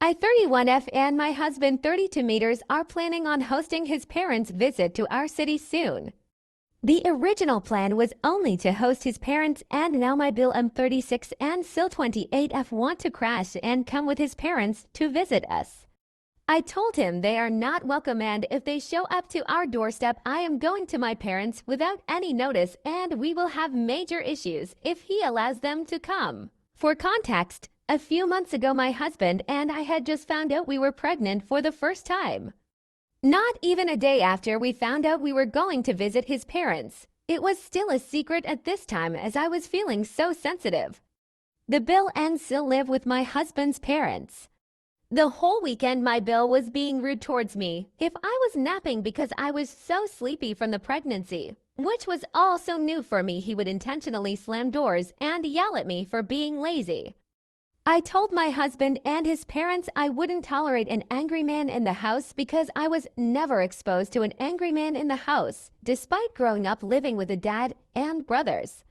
I 31F and my husband 32 meters are planning on hosting his parents' visit to our city soon. The original plan was only to host his parents, and now my BiL M36 and Sil 28F want to crash and come with his parents to visit us. I told him they are not welcome, and if they show up to our doorstep, I am going to my parents without any notice, and we will have major issues if he allows them to come. For context, a few months ago my husband and I had just found out we were pregnant for the first time. Not even a day after we found out we were going to visit his parents. It was still a secret at this time as I was feeling so sensitive. The BiL and Sil live with my husband's parents. The whole weekend my BiL was being rude towards me if I was napping because I was so sleepy from the pregnancy, which was all so new for me. He would intentionally slam doors and yell at me for being lazy. I told my husband and his parents I wouldn't tolerate an angry man in the house because I was never exposed to an angry man in the house, despite growing up living with a dad and brothers.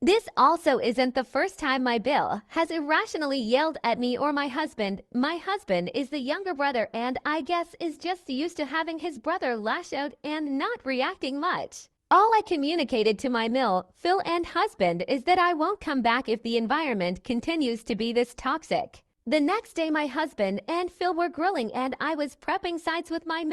This also isn't the first time my BiL has irrationally yelled at me or my husband. My husband is the younger brother and I guess is just used to having his brother lash out and not reacting much. All I communicated to my Phil and husband is that I won't come back if the environment continues to be this toxic. The next day my husband and Phil were grilling and I was prepping sides with my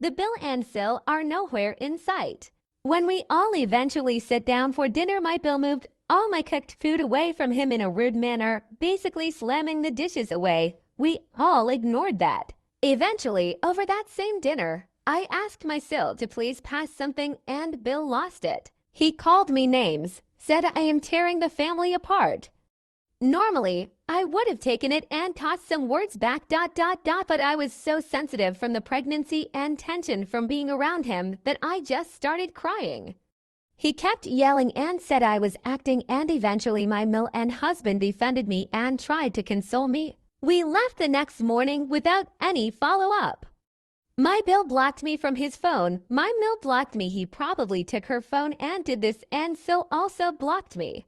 The BiL and Sil are nowhere in sight. When we all eventually sit down for dinner, my BiL moved all my cooked food away from him in a rude manner, basically slamming the dishes away. We all ignored that. Eventually, over that same dinner, I asked my Sil to please pass something and BiL lost it. He called me names, said I am tearing the family apart. Normally, I would have taken it and tossed some words back, but I was so sensitive from the pregnancy and tension from being around him that I just started crying. He kept yelling and said I was acting, and eventually my BiL and husband defended me and tried to console me. We left the next morning without any follow-up. My BiL blocked me from his phone. My BiL blocked me. He probably took her phone and did this, and Sil also blocked me.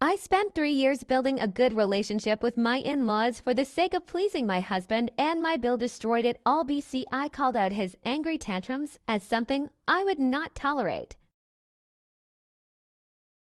I spent 3 years building a good relationship with my in-laws for the sake of pleasing my husband, and my BiL destroyed it all. I called out his angry tantrums as something I would not tolerate.